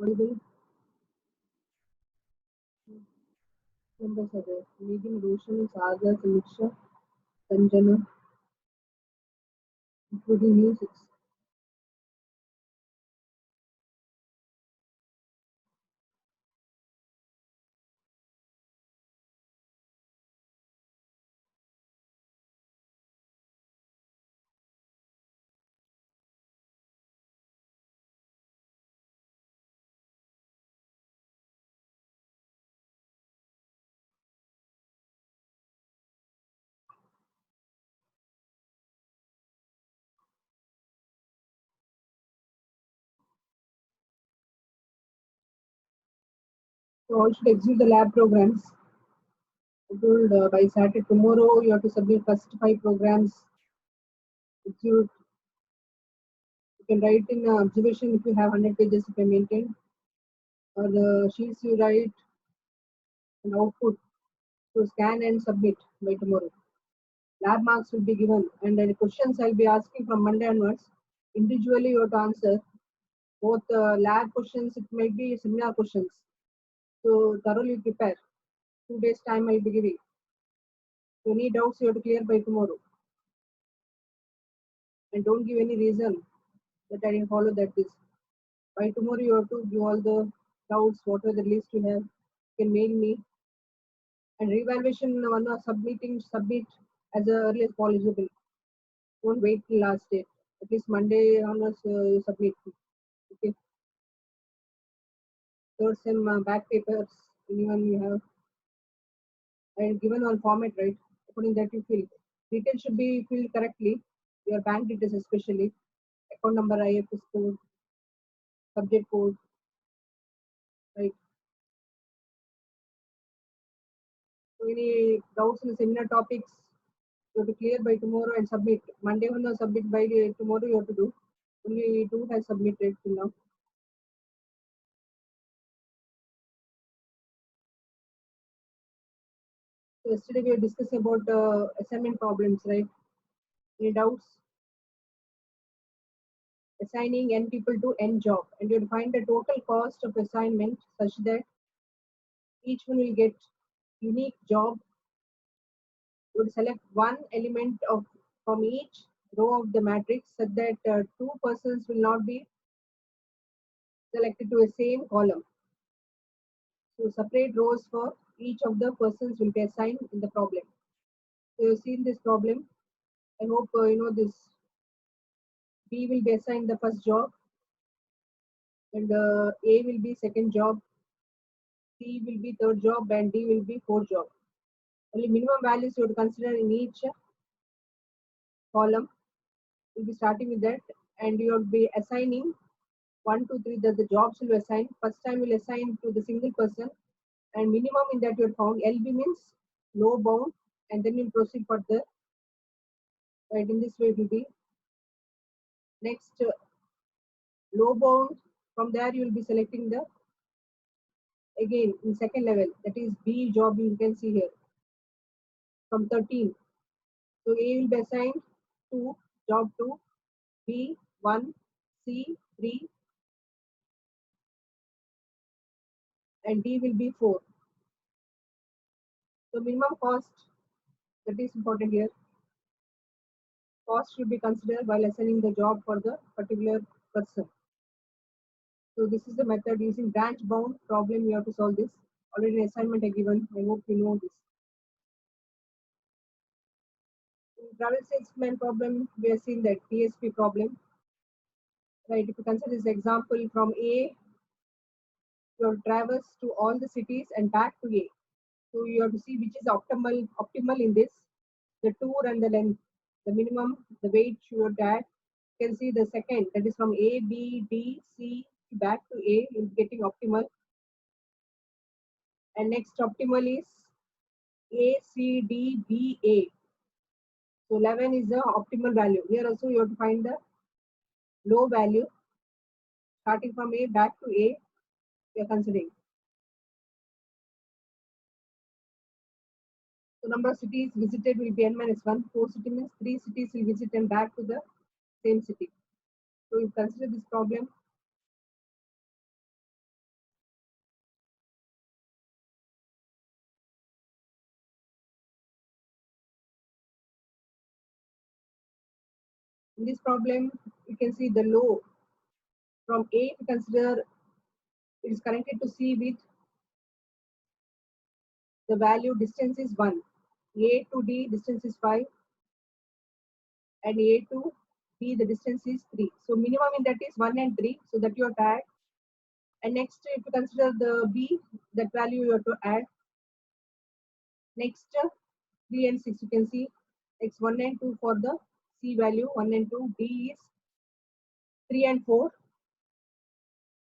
Audible. Numbers are there. Medium, Roshan, Saga, Samiksha, Sanjana, including music. So all should execute the lab programs. I told by Saturday tomorrow you have to submit first 5 programs. Execute. You can write in observation if you have 100 pages if I maintain, or the sheets you write and output to scan and submit by tomorrow. Lab marks will be given, and then the questions I'll be asking from Monday onwards. Individually, you have to answer both lab questions. It might be seminar questions. So thoroughly prepare. 2 days time I'll be giving. So any doubts you have to clear by tomorrow, and don't give any reason that I didn't follow that this. By tomorrow you have to give all the doubts, whatever the list you have. You can mail me, and revaluation one submit as early as possible. Don't wait till last date. At least Monday onwards you submit. Okay. Third some back papers. Anyone you have. And given one format, right? According that you fill. Details should be filled correctly. Your bank details especially. Account number, IFS code, subject code, right? So any doubts in the seminar topics, you have to clear by tomorrow and submit. Monday one submit by tomorrow you have to do. Only two has submitted till now. So yesterday we were discussing about assignment problems, right? Any doubts? Assigning n people to n job, and you have to find the total cost of assignment such that each one will get unique job. You would select one element of from each row of the matrix such that two persons will not be selected to a same column. So separate rows for each of the persons will be assigned in the problem. So you've seen this problem. I hope you know this. B will be assigned the first job, and A will be second job, C will be third job, and D will be fourth job. Only minimum values you have to consider in each column. You'll be starting with that, and you will be assigning 1, 2, 3. That the jobs will be assigned. First time will assign to the single person, and minimum in that you have found. LB means low bound, and then you'll proceed further. Right, in this way it will be. Next, low bound. From there you will be selecting the again in second level. That is B job. You can see here from 13. So A will be assigned to job 2, B 1, C 3, and D will be 4. So minimum cost, that is important here. Cost should be considered while assigning the job for the particular person. So this is the method using branch bound problem. You have to solve this. Already an assignment I given. I hope you know this. In travel salesman problem, we have seen that TSP problem. Right, if you consider this example from A, you have traverse to all the cities and back to A. So you have to see which is optimal in this, the tour and the length, the minimum, the weight you would add. You can see the second, that is from A, B, D, C back to A, is getting optimal. And next optimal is A, C, D, B, A. So 11 is the optimal value. Here also you have to find the low value starting from A back to A, we are considering. So number of cities visited will be n minus 1. 4 cities means 3 cities will visit and back to the same city. So you consider this problem. In this problem, you can see the low from A, if you consider it is connected to C with the value distance is 1. A to D distance is 5 and A to B the distance is 3. So minimum in that is 1 and 3. So that you have to add. And next if you consider the B, that value you have to add. Next 3 and 6 you can see x1 and 2 for the C value 1 and 2. D is 3 and 4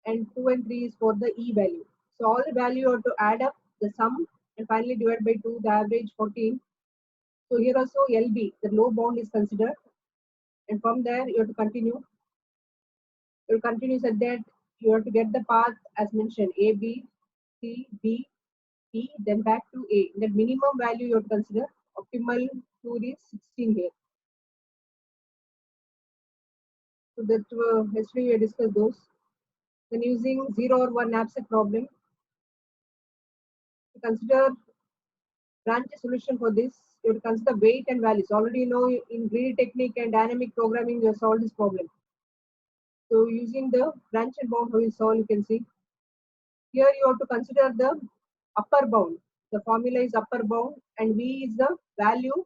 and 2 and 3 is for the E value. So all the value you have to add up the sum and finally divide by 2 the average 14. So here also LB, the low bound is considered, and from there you have to continue. You will continue such that you have to get the path as mentioned A, B, C, D, E, then back to A. The minimum value you have to consider. Optimal tour is 16 here. So that yesterday we discussed those. Then using 0 or 1 knapsack problem, to consider branch solution for this, you have to consider weight and values. Already you know in greedy technique and dynamic programming you have solved this problem. So using the branch and bound how you solve, you can see. Here you have to consider the upper bound. The formula is upper bound and V is the value,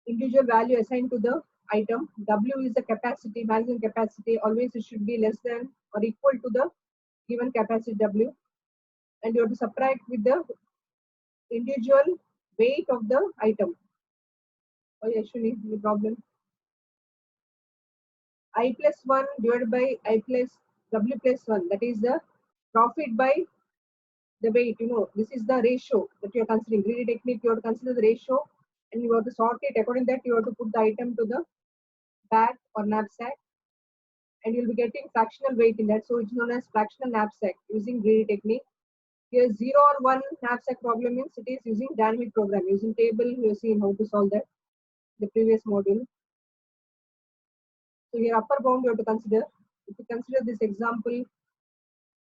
individual value assigned to the item. W is the capacity, maximum capacity. Always it should be less than or equal to the given capacity W. And you have to subtract with the individual weight of the item. Oh, actually, no problem. I plus 1 divided by I plus W plus 1. That is the profit by the weight. You know, this is the ratio that you are considering. Greedy technique, you have to consider the ratio and you have to sort it. According to that, you have to put the item to the bag or knapsack and you'll be getting fractional weight in that. So it's known as fractional knapsack using greedy technique. Here 0 or 1 knapsack problem means it is using dynamic program. Using table, you have seen how to solve that in the previous module. So here upper bound you have to consider. If you consider this example,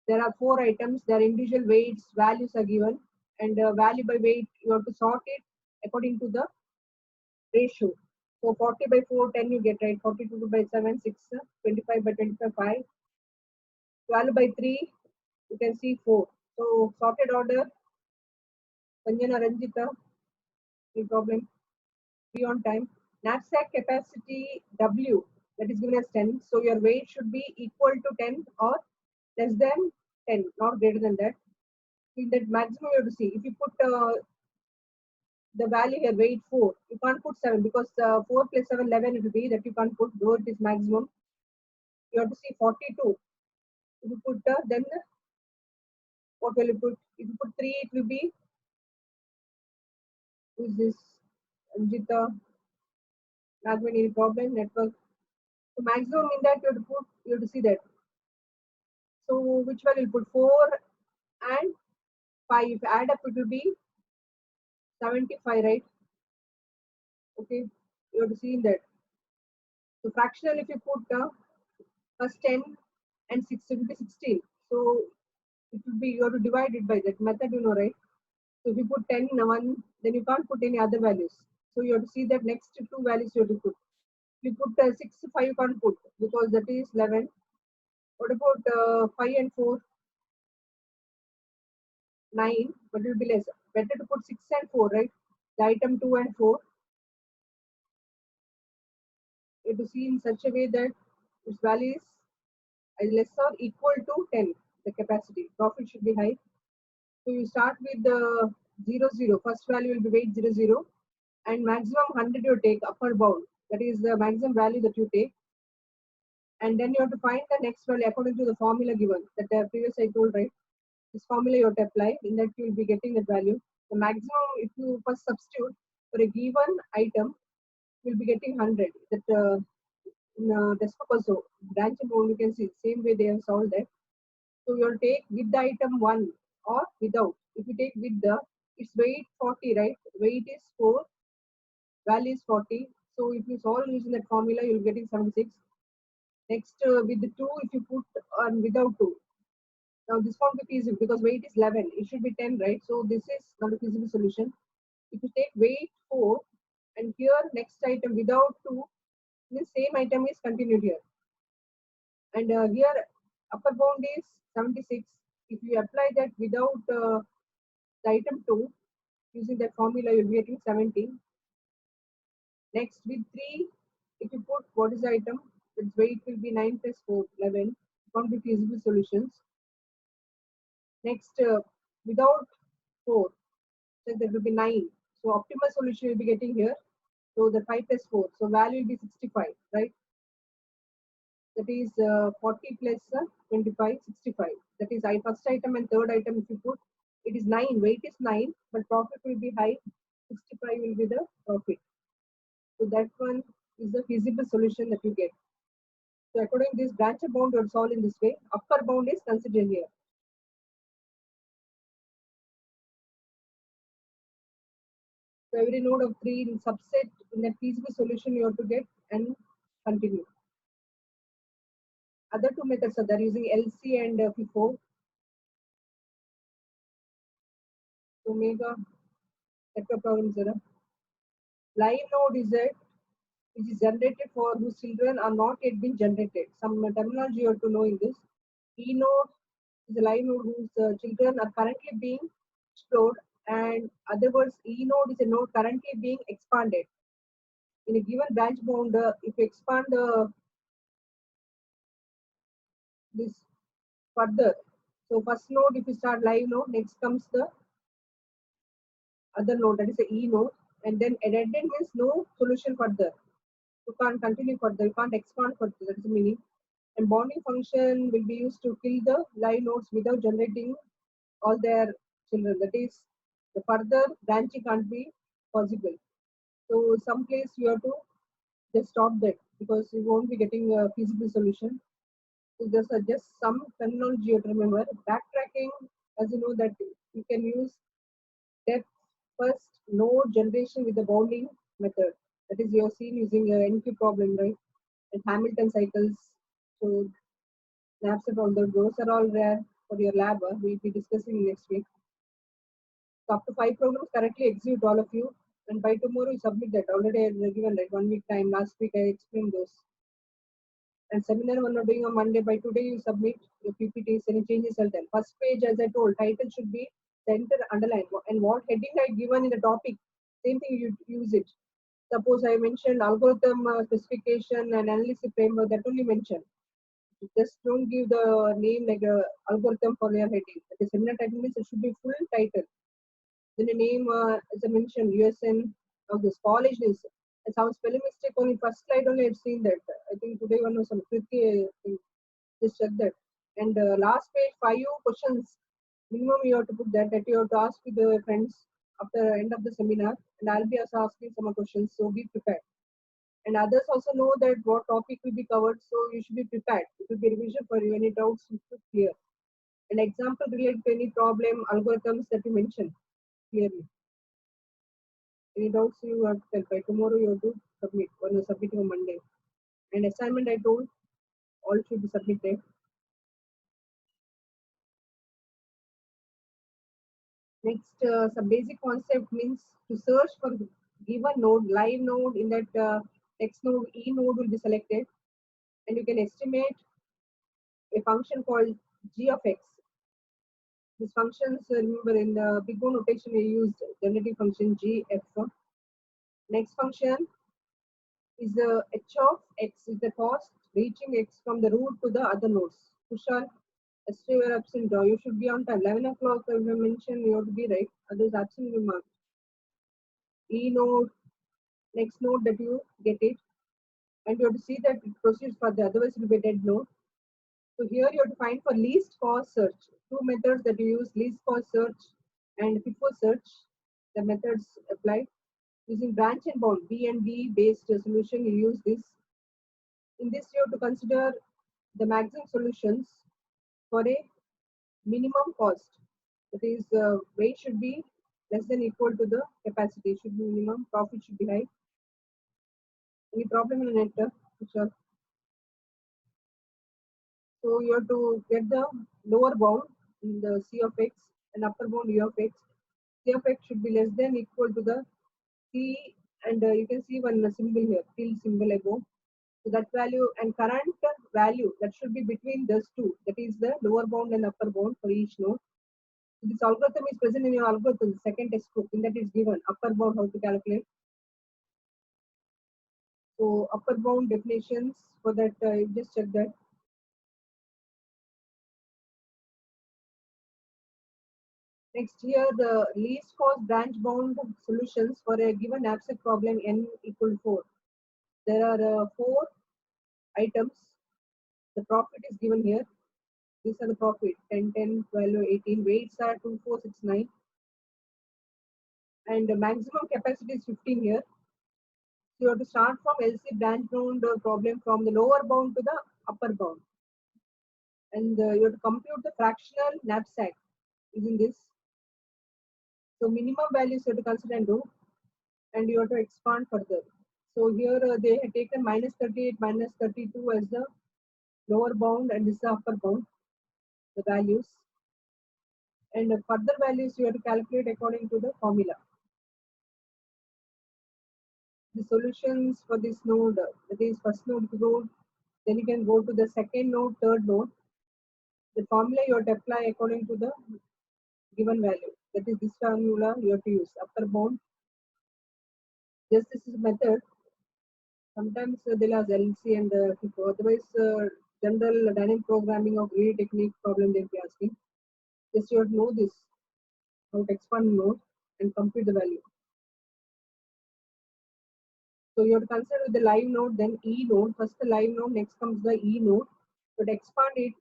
there are 4 items, their individual weights, values are given and value by weight, you have to sort it according to the ratio. So 40 by 4, 10 you get right, 42 by 7, 6, 25 by 25, 5, 12 by 3, you can see 4. So sorted order, Sanjana Ranjita, no problem, be on time. Knapsack capacity W, that is given as 10. So your weight should be equal to 10 or less than 10, not greater than that. In that maximum you have to see. If you put the value here, weight 4, you can't put 7 because 4 plus 7, 11 it will be that you can't put, though it is maximum. You have to see 42. If you put then what will you put? If you put 3, it will be, who is this? Anjita, not any problem, network. So maximum in that you have to put, you have to see that. So which one will put 4 and 5? If you add up, it will be 75, right? Okay, you have to see in that. So fractional, if you put first 10 and 6, it will be 16. So it will be, you have to divide it by that method, you know, right? So if you put 10 in one, then you can't put any other values. So you have to see that next 2 values you have to put. If you put 6, 5 you can't put because that is 11. What about 5 and 4? 9, but it will be less. Better to put 6 and 4, right? The item 2 and 4. You have to see in such a way that its value is less or equal to 10, the capacity. Profit should be high. So you start with the 0, 0. First value will be weight 0, 0. And maximum 100 you take upper bound. That is the maximum value that you take. And then you have to find the next value according to the formula given that previous I told, right? This formula you have to apply. In that you will be getting that value. The maximum, if you first substitute for a given item, you will be getting 100. That in desktop also, branch and bound, you can see same way they have solved that. So you will take with the item 1 or without. If you take with the, its weight 40, right? Weight is 4, value is 40. So if you solve using that formula, you will getting 76. Next, with the 2, if you put on without 2. Now this won't be feasible because weight is 11. It should be 10, right? So this is not a feasible solution. If you take weight 4 and here next item without 2, The same item is continued here. And here upper bound is 76. If you apply that without the item 2, using that formula, you'll be getting 70. Next with 3, if you put what is the item, its weight will be 9 plus 4, 11. Found with feasible solutions. Next, without 4, so there will be 9. So optimal solution you'll be getting here. So the 5 plus 4. So value will be 65, right? That is 40 plus 25, 65. That is first item and third item if you put, it is 9, weight is 9, but profit will be high, 65 will be the profit. So that one is the feasible solution that you get. So according to this branch bound, you solve in this way. Upper bound is considered here. So every node of 3 in subset in that feasible solution you have to get and continue. Other two methods are there using LC and FIFO. Omega, problem 0. Live node is that which is generated for whose children are not yet been generated. Some terminology you have to know in this. E node is a live node whose children are currently being explored, and other words, E node is a node currently being expanded. In a given branch bound, if you expand this further, so first node, if you start live node, next comes the other node, that is the E node, and then a dead end means no solution further. You can't continue further, you can't expand further, that is the meaning. And bonding function will be used to kill the live nodes without generating all their children. That is, the further branching can't be possible. So some place you have to just stop that because you won't be getting a feasible solution. So these are just some terminology you have to remember. Backtracking, as you know, that you can use depth first node generation with the bounding method. That is, you have seen using a NQ problem, right? And Hamilton cycles. So snaps and all those are all there for your lab. We'll be discussing next week. So up to 5 programs correctly execute all of you. And by tomorrow you submit that. Already I have given like 1 week time. Last week I explained those. And seminar one are doing on Monday. By today you submit your PPTs, any changes are done. First page, as I told, title should be center underline. And what heading I given in the topic, same thing you use it. Suppose I mentioned algorithm specification and analysis framework, that only mention. Just don't give the name like a algorithm for your heading. The seminar title means it should be full title. Then the name, as I mentioned, USN of this college is. It sounds spelling mistake only first slide only I've seen that. I think today one was some Kriti, just check that. And last page, 5 questions. Minimum you have to put that you have to ask with the friends after end of the seminar. And I'll be also asking some more questions, so be prepared. And others also know that what topic will be covered, so you should be prepared. It will be revision for you. Any doubts you should clear. An example related to any problem, algorithms that you mentioned clearly. Any doubts you have to tell by tomorrow you have to submit. One is submitting on Monday. And assignment I told all should be submitted. Next, some basic concept means to search for given node, live node in that text node, E node will be selected, and you can estimate a function called g of x. These functions, remember in the big O notation we used generative function g f. Next function is the h of x is the cost reaching x from the root to the other nodes. Kushal, yesterday you were absent. You should be on time. 11 o'clock I will mention you have to be right. Others absent will mark. E node, next node that you get it, and you have to see that it proceeds further, otherwise it will be a dead node. So here you have to find for least cost search. Two methods that you use, least cost search and FIFO search. The methods applied. Using branch and bound, BNB based solution, you use this. In this, you have to consider the maximum solutions for a minimum cost. That is, weight should be less than equal to the capacity. Should be minimum, profit should be high. Any problem in the net, Vishal? So you have to get the lower bound in the C of x and upper bound U of x. C of x should be less than equal to the C, and you can see one symbol here, till symbol above. So that value and current value that should be between those two. That is the lower bound and upper bound for each node. So this algorithm is present in your algorithm, the second textbook. In that is given upper bound how to calculate. So upper bound definitions for that, just check that. Next here, the least cost branch bound solutions for a given abstract problem n equal 4. There are 4 items. The profit is given here. These are the profit 10, 10, 12, 18. Weights are 2, 4, 6, 9. And the maximum capacity is 15 here. So you have to start from LC branch bound problem from the lower bound to the upper bound. And you have to compute the fractional knapsack using this. So minimum values you have to consider and do, and you have to expand further. So here they have taken minus 38, minus 32 as the lower bound, and this is the upper bound, the values. And further values you have to calculate according to the formula. The solutions for this node, that is first node to go, then you can go to the second node, third node. The formula you have to apply according to the given value. That is this formula you have to use, upper bound. Just this is method. Sometimes they'll ask LC and FIFO. Otherwise, general dynamic programming or greedy technique problem they'll be asking. Just you have to know this, how to expand node and compute the value. So you have to consider the live node, then E node. First the live node, next comes the E node. But expand it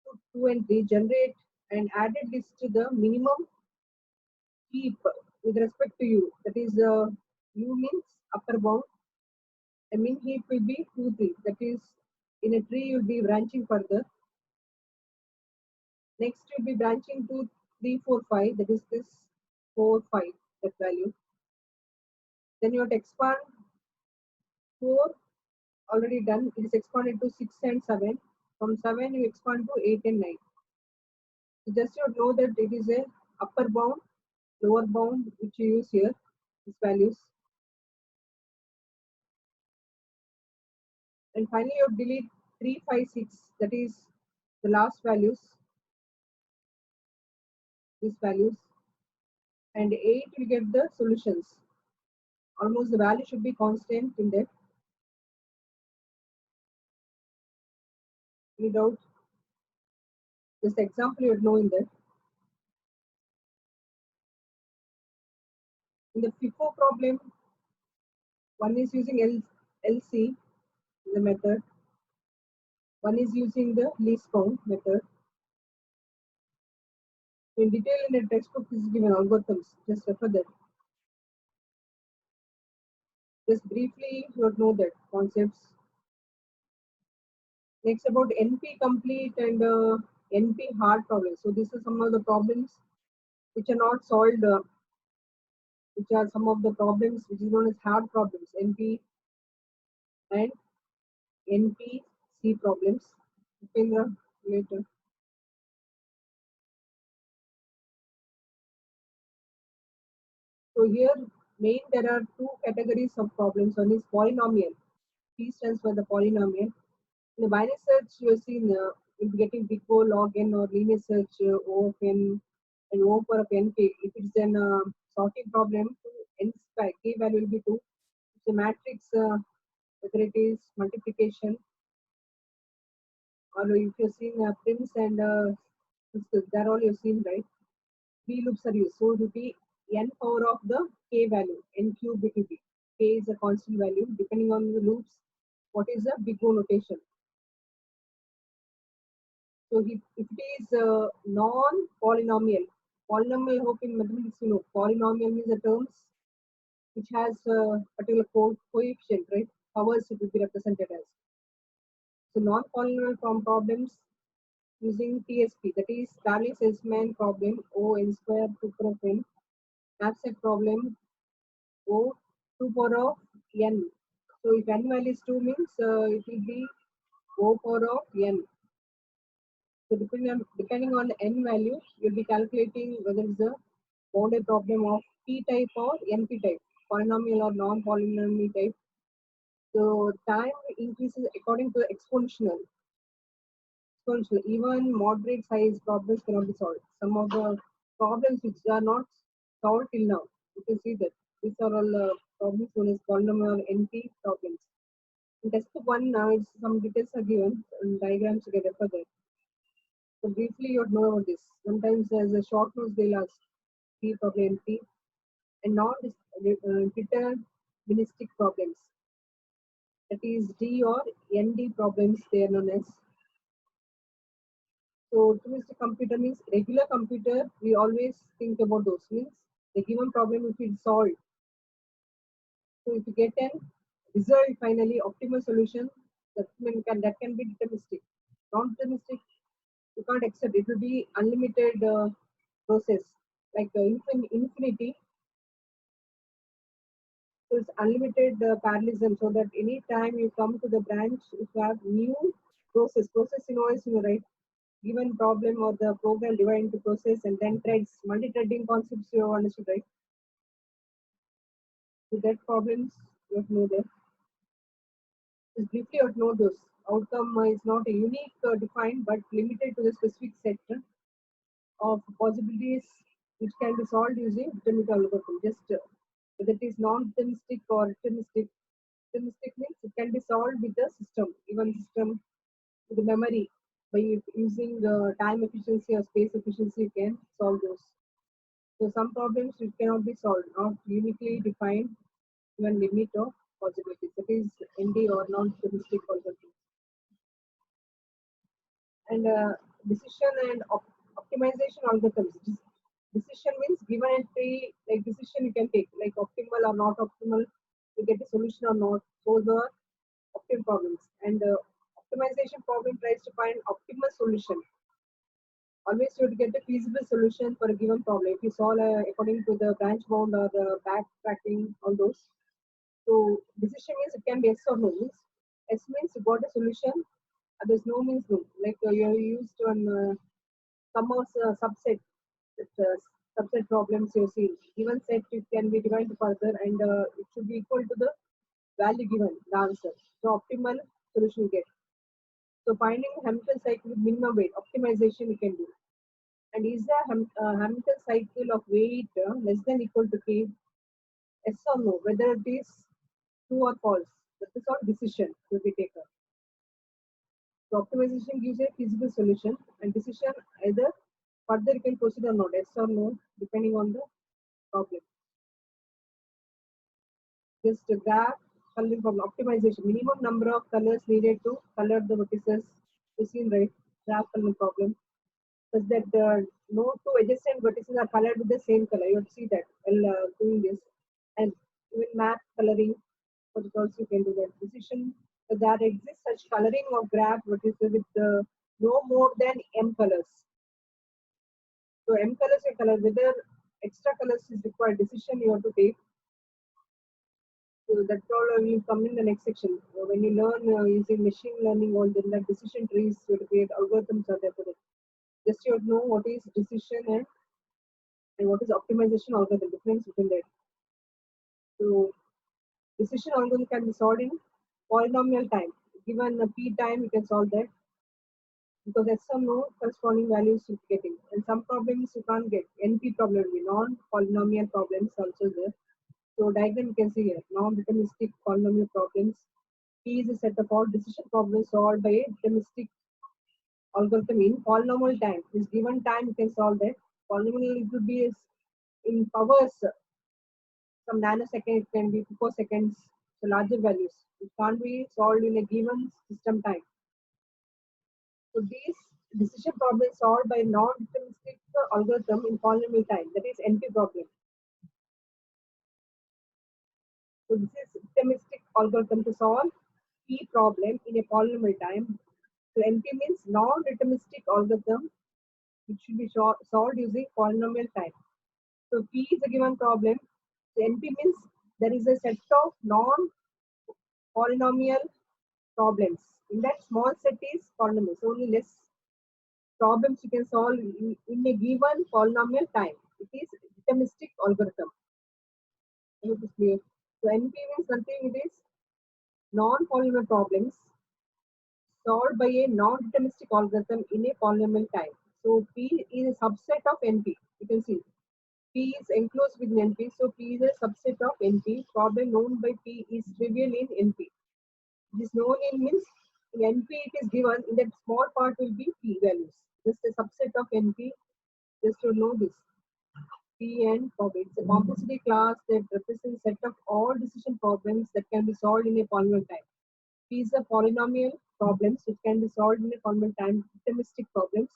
to 2 and 3, generate and added this to the minimum heap with respect to U. That is U means upper bound. A min heap will be 2, 3. That is in a tree you'll be branching further. Next you'll be branching to 3, 4, 5. That is this 4, 5, that value. Then you have to expand 4, already done. It is expanded to 6 and 7. From 7 you expand to 8 and 9. So just you know that it is a upper bound, lower bound which you use here, these values. And finally you delete 3, 5, 6, that is the last values, these values. And 8 you get the solutions. Almost the value should be constant in that. Any doubt? Just example you would know in that. In the FIFO problem, one is using LC, the method. One is using the least count method. In detail in the textbook is given algorithms. Just refer that. Just briefly you would know that concepts. Next about NP complete and NP hard problems. So these are some of the problems which are not solved, which are some of the problems which is known as hard problems, NP and NPC problems. Later. So here main there are 2 categories of problems. One is polynomial. P stands for the polynomial. In the binary search you have seen you'll be getting big O log n, or linear search O of n and O power of nk. If it's an sorting problem, n square k value will be 2. It's a matrix, whether it is multiplication, or if you're seeing prims and they're all you've seen, right? 3 loops are used. So it will be n power of the k value, n cube it will be. K is a constant value. Depending on the loops, what is the big O notation? So if it is non-polynomial, polynomial, I hope in mathematics you know, polynomial means the terms which has a particular coefficient, right? Powers it will be represented as. So non-polynomial from problems using TSP, that is Starling-Salzman problem, O n square 2 power of n. Knapsack problem, O 2 power of n. So if n value is 2 means it will be O power of n. So depending on the n value, you'll be calculating whether it's a bounded problem of P type or NP type, polynomial or non-polynomial type. So time increases according to exponential. Exponential. Even moderate size problems cannot be solved. Some of the problems which are not solved till now, you can see that these are all problems known as polynomial NP problems. In test book one, now it's some details are given and diagrams together for that. So briefly, you would know about this. Sometimes as a short notes, they'll ask P problem NP and non-deterministic problems. That is D or ND problems. They are known as. So optimistic computer means regular computer. We always think about those means the given problem if it's solved. So if you get an result finally optimal solution, that can be deterministic. Non-deterministic you can't accept. It will be unlimited process like infinity. So it's unlimited parallelism. So that any time you come to the branch, if you have new process involves right given problem or the program divided into process and then threads, multi-threading concepts you have understood, right? So that problems you have to know that. Just briefly you have to know those. Outcome is not a unique defined but limited to the specific set of possibilities which can be solved using deterministic algorithm. Just whether it is non-deterministic or deterministic. Deterministic means it can be solved with the system, even system with the memory. By using time efficiency or space efficiency, you can solve those. So some problems which cannot be solved, not uniquely defined, even limit of possibilities. That is ND or non-deterministic algorithm. And decision and optimization algorithms. Decision means given entry, like decision you can take, like optimal or not optimal, to get a solution or not. Those are optimal problems. And optimization problem tries to find optimal solution. Always you have to get a feasible solution for a given problem. If you solve according to the branch bound or the backtracking, all those. So decision means it can be yes or no. Means yes means you got a solution. There's no means no. Like you have used on some of subset that, subset problems you see. Given set it can be divided further and it should be equal to the value given the answer. So optimal solution get. So finding Hamilton cycle with minimum weight optimization you can do. And is the Hamilton cycle of weight less than equal to k? Yes or no? Whether it is true or false. That is all decision to be taken. So optimization gives a feasible solution and decision either further you can proceed or not, yes or no, depending on the problem. Just a graph coloring problem optimization. Minimum number of colors needed to color the vertices. You see right graph coloring problem. Such that no two adjacent vertices are colored with the same color. You have to see that while doing this. And even map coloring, for the also you can do that. Decision that exists such coloring of graph vertices with no more than m colors. So m colors are color whether extra colors is required. Decision you have to take. So that's all will come in the next section. When you learn using machine learning, all then the decision trees, you have to create algorithms are there for that. Just you have to know what is decision and what is optimization algorithm, difference between that. So decision algorithm can be solved in polynomial time. Given a p time, you can solve that because there's some no corresponding values you're getting. And some problems you can't get. NP problem will be non-polynomial problems also there. So diagram you can see here, non-deterministic polynomial problems. P is a set of all decision problems solved by a deterministic algorithm in polynomial time. This given time you can solve that. Polynomial it will be in powers, some nanosecond, it can be picoseconds, so larger values. It can't be solved in a given system time. So these decision problems solved by non-deterministic algorithm in polynomial time, that is NP problem. So this is deterministic algorithm to solve P problem in a polynomial time. So NP means non-deterministic algorithm which should be solved using polynomial time. So P is a given problem. So NP means there is a set of non-polynomial problems. In that small set is polynomials. Only less problems you can solve in a given polynomial time. It is deterministic algorithm. I hope it's clear. So NP means nothing. It is Non-polynomial problems solved by a non-deterministic algorithm in a polynomial time. So P is a subset of NP. You can see P is enclosed within NP. So P is a subset of NP. Problem known by P is trivial in NP. This known in means in NP it is given in that small part will be P values. Just a subset of NP. Just to know this. P and problem. It's a complexity class that represents a set of all decision problems that can be solved in a polynomial time. These are polynomial problems which can be solved in a polynomial time, deterministic problems.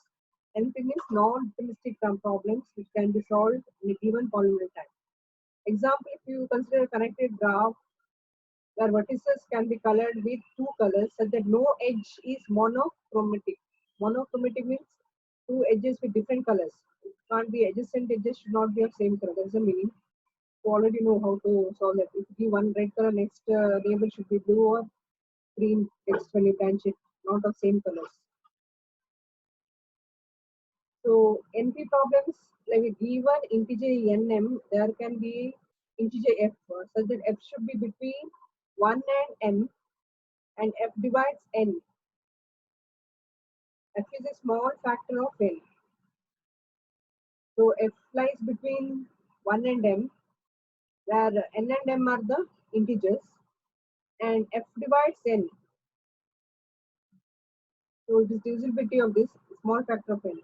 Anything is non-deterministic problems which can be solved in a given polynomial time. Example, if you consider a connected graph where vertices can be colored with two colors such that no edge is monochromatic. Monochromatic means two edges with different colors. It can't be adjacent edges should not be of same color. That's the meaning. You already know how to solve that. If you give one red color, next neighbor should be blue or green text when you branch it, not of same colors. So NP problems like a given integer nm, there can be integer f such that f should be between 1 and m and f divides n. F is a small factor of n. So f lies between 1 and m, where n and m are the integers, and f divides n. So it is divisibility of this small factor of n.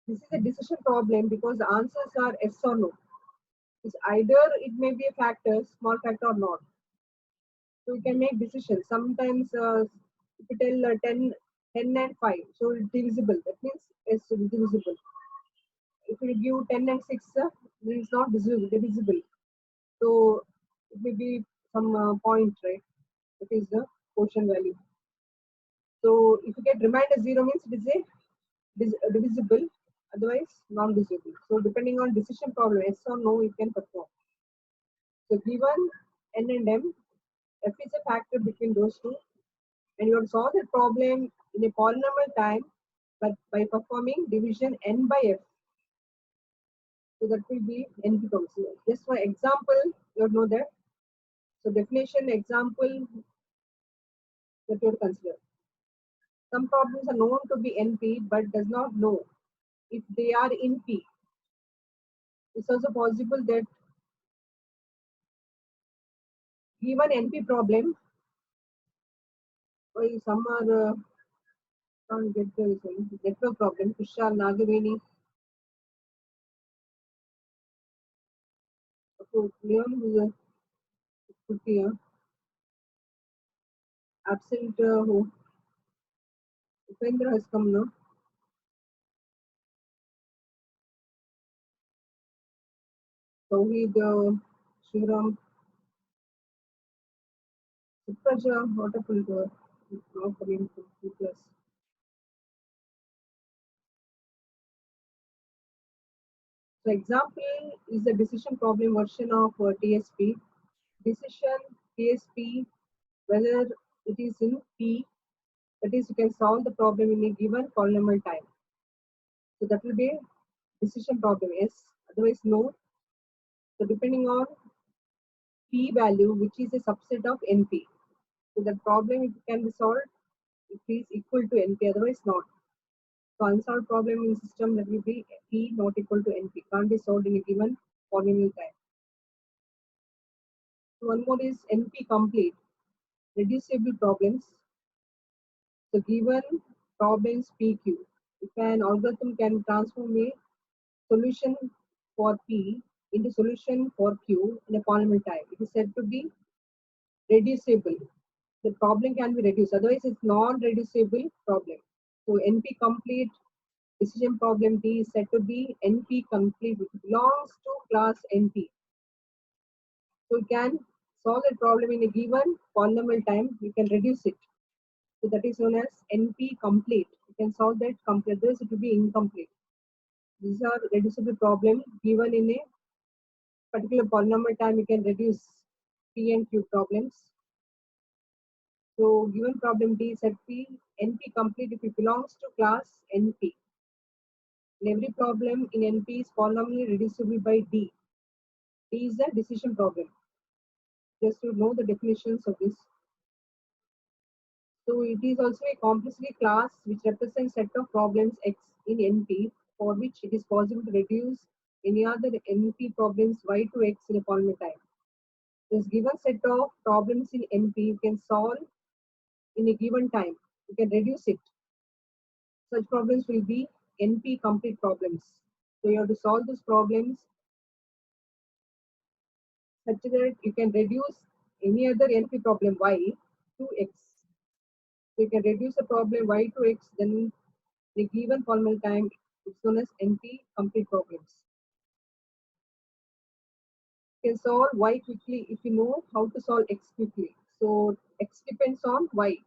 This is a decision problem because the answers are yes or no. It's either it may be a factor, small factor or not. So you can make decisions. Sometimes if you tell 10 and 5, so it's divisible. That means it's divisible. If you give 10 and 6, then it's not divisible. So it may be some point, right? That is the quotient value. So if you get remainder 0 means it is a divisible, otherwise non-divisible. So depending on decision problem, yes or no, you can perform. So given n and m, f is a factor between those two, and you have to solve the problem in a polynomial time, but by performing division n by f. So that will be NP problem. Just for example, you know that. So definition example that you have to consider. Some problems are known to be NP, but does not know if they are in P. It's also possible that given NP problem, or some are can't get the network problem. Kushal Nagaveni. So Leon who is could be absent. Who Upendra has come now. Tauheed, Shriram, Supraja, what happened to her? Not coming to C plus. So example is the decision problem version of TSP. Decision TSP, whether it is in P, that is you can solve the problem in a given polynomial time. So that will be decision problem yes, otherwise no. So depending on P value, which is a subset of NP. So that problem if it can be solved, it is equal to NP, otherwise not. So unsolved problem in system that will be P not equal to NP, can't be solved in a given polynomial time. So one more is NP complete, reducible problems. So given problems PQ, if an algorithm can transform a solution for P into solution for Q in a polynomial time, it is said to be reducible. The problem can be reduced, otherwise it's non-reducible problem. So NP complete decision problem D is said to be NP complete, which belongs to class NP. So you can solve the problem in a given polynomial time, you can reduce it. So that is known as NP complete. You can solve that complete, otherwise it will be incomplete. These are reducible problem given in a particular polynomial time, you can reduce P and Q problems. So given problem D is at P, NP complete if it belongs to class NP. And every problem in NP is polynomially reducible by D. D is a decision problem. just to know the definitions of this. So it is also a complexity class which represents set of problems X in NP for which it is possible to reduce any other NP problems Y to X in a polynomial time. This given set of problems in NP you can solve in a given time. You can reduce it. Such problems will be NP complete problems. So you have to solve those problems such that you can reduce any other NP problem Y to X. So you can reduce the problem Y to X, then the given polynomial time is known as NP complete problems. You can solve Y quickly if you know how to solve X quickly. So X depends on Y.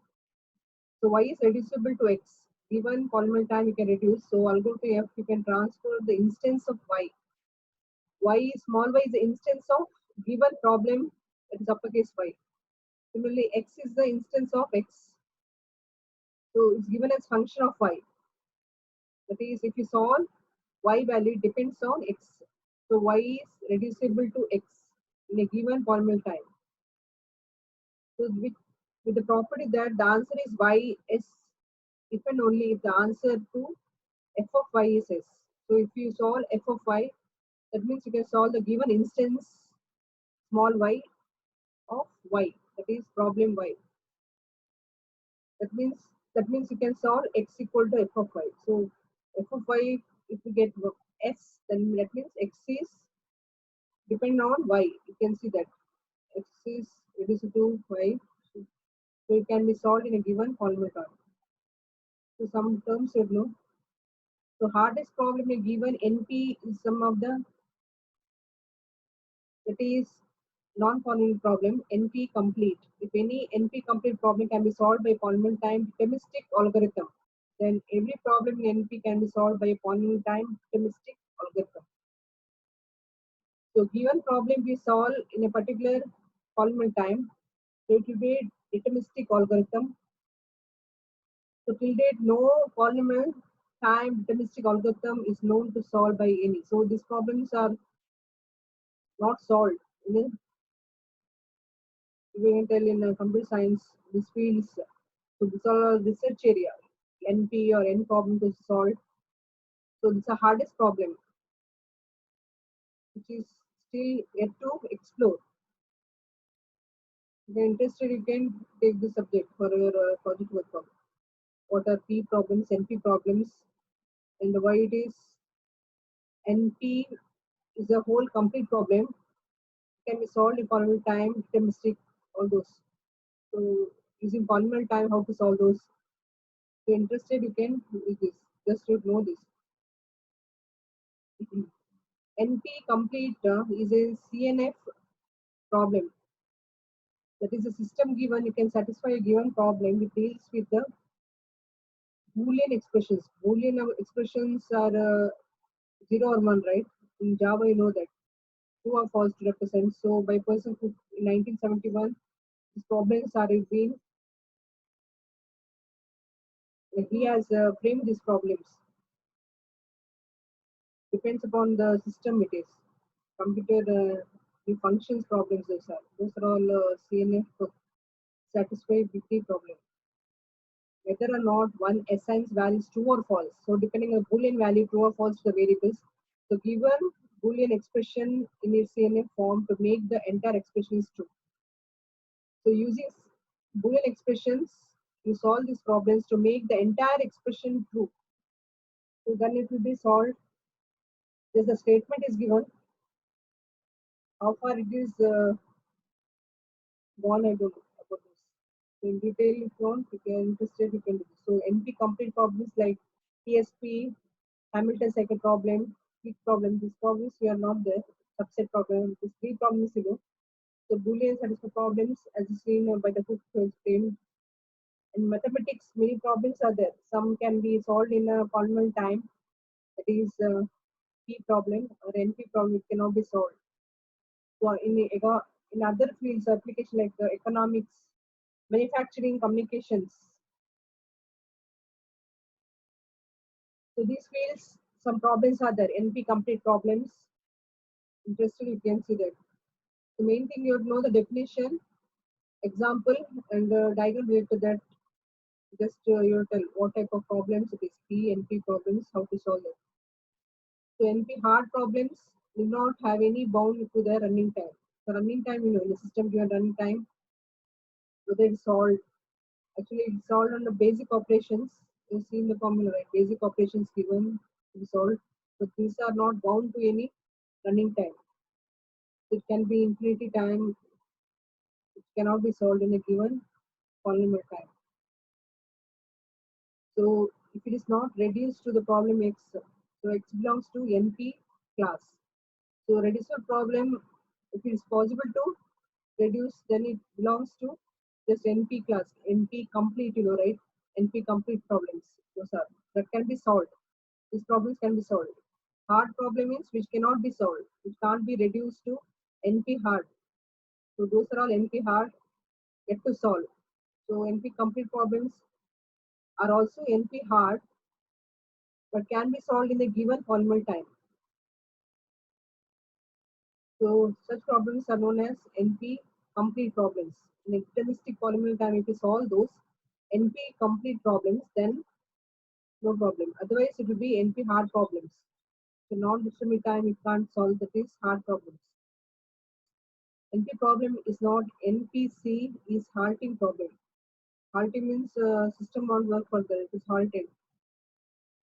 So Y is reducible to X. Given polynomial time you can reduce. So I'll go to F, you can transfer the instance of Y. Y small y is the instance of given problem, that is uppercase Y. Similarly, X is the instance of X. So it's given as function of Y. That is, if you solve Y value depends on X. So Y is reducible to X in a given polynomial time. So with the property that the answer is Y S if and only if the answer to F of Y is S. So if you solve F of Y, that means you can solve the given instance small y of Y. That is problem Y. That means you can solve X equal to F of Y. So F of Y, if you get S, then that means X is depend on Y. You can see that X is reduced to Y. So it can be solved in a given polynomial term. So some terms you know. So hardest problem in given NP is some of the that is non-polynomial problem NP complete. If any NP complete problem can be solved by polynomial time deterministic algorithm, then every problem in NP can be solved by a polynomial time deterministic algorithm. So given problem we solve in a particular polynomial time, so it will be a deterministic algorithm. So till date, no polynomial time deterministic algorithm is known to solve by any. So these problems are not solved. We can tell in computer science, this fields, so this are research area, NP or N problem to solve. So this is the hardest problem, which is still yet to explore. If you're interested, you can take this subject for your project work. What are P problems, NP problems, and why it is NP is a whole complete problem. It can be solved in polynomial time, deterministic, all those. So using polynomial time, how to solve those. If you're interested, you can use this. Just to know this. NP complete is a CNF problem. That is a system given, you can satisfy a given problem. It deals with the Boolean expressions. Boolean expressions are 0 or 1, right? In Java, you know that. True or false to represent. So by person who in 1971, these problems are being, he has framed these problems. Depends upon the system it is. Computer the functions problems those are all CNF satisfy with the problem. Whether or not one assigns values true or false. So depending on Boolean value true or false to the variables. So given Boolean expression in its CNF form to make the entire expression is true. So using Boolean expressions, you solve these problems to make the entire expression true. So then it will be solved. There's a statement is given. How far it is gone, I don't know about this. So in detail, if you want, you can interested, you can do this. So NP complete problems like TSP, Hamilton cycle problem, peak problem, these problems we are not there. Subset problem, these three problems you know. So Boolean satisfied problems as seen by the Cook framed. In mathematics, many problems are there. Some can be solved in a polynomial time. That is P problem or NP problem. It cannot be solved. So in other fields, application like economics, manufacturing, communications. So these fields, some problems are there. NP complete problems. Interested, you can see that. The main thing you have to know the definition, example, and diagram related to that. Just you tell what type of problems it is, P, NP problems, how to solve it. So NP hard problems do not have any bound to their running time. The running time, in the system given running time, whether it's solved, actually it's solved on the basic operations. You see in the formula, right? Basic operations given to be solved, but these are not bound to any running time. It can be infinity time, it cannot be solved in a given polynomial time. So if it is not reduced to the problem X, so X belongs to NP class. So reducible problem, if it is possible to reduce, then it belongs to just NP class, NP complete, right? NP complete problems. Those are that can be solved. These problems can be solved. Hard problem means which cannot be solved, which can't be reduced to NP hard. So those are all NP hard yet to solve. So NP complete problems are also NP hard but can be solved in a given polynomial time. So such problems are known as NP complete problems. In a deterministic polynomial time, if you solve those NP complete problems, then no problem. Otherwise, it will be NP hard problems. So non-determinate time, you can't solve that is hard problems. NP problem is not NPC is halting problem. Halting means system won't work further. It is halted.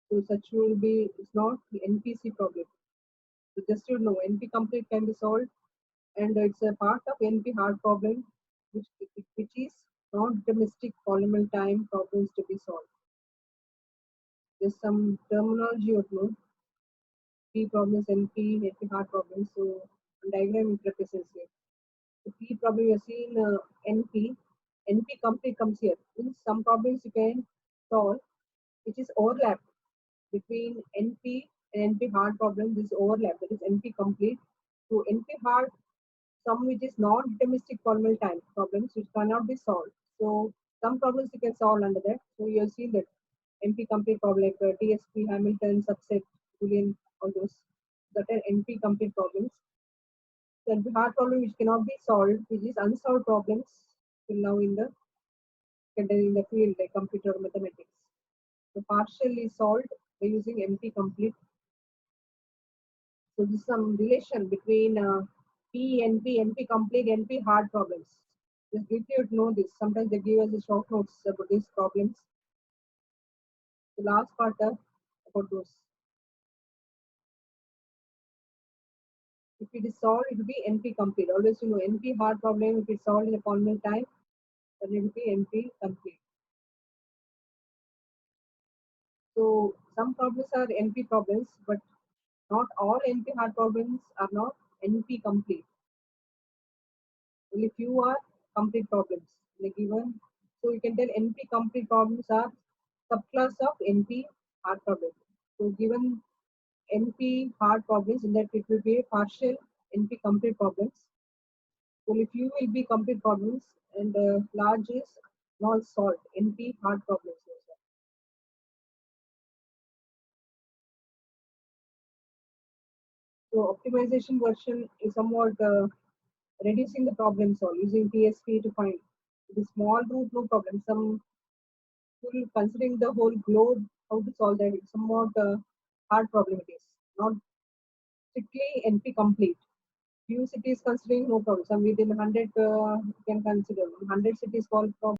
So such will be it's not the NPC problem. So just you know, NP complete can be solved, and it's a part of NP hard problem, which is non-deterministic polynomial time problems to be solved. There's some terminology of know. P problems, NP hard problems. So diagram it represents here. The P problem you're seeing NP complete comes here. In some problems you can solve, which is overlap between NP and NP hard problem. This overlap, that is NP complete. So NP hard, some which is non-deterministic polynomial time problems which cannot be solved. So some problems you can solve under that. So you have seen that NP complete problem like TSP, Hamilton, subset, Boolean, all those that are NP complete problems. The NP hard problem which cannot be solved, which is unsolved problems till now in the field like computer mathematics. So partially solved by using NP complete. So this is some relation between P, NP, NP complete, NP hard problems. Just give you to know this. Sometimes they give us a short notes about these problems. The last part about those. If it is solved, it will be NP complete. Always you know NP hard problem, if it's solved in a polynomial time, then it will be NP complete. So some problems are NP problems, but not all NP hard problems are not NP complete. Only few are complete problems in a given. So you can tell NP complete problems are subclass of NP hard problems. So given NP hard problems, in that it will be a partial NP complete problems. Only few will be complete problems, and large is not solved NP hard problems. So optimization version is somewhat reducing the problem solve using TSP to find the small root no problem. Some people considering the whole globe how to solve that. It's somewhat hard problem it is. Not strictly NP complete. Few cities considering no problem. Some within 100 can consider 100 cities solve problem.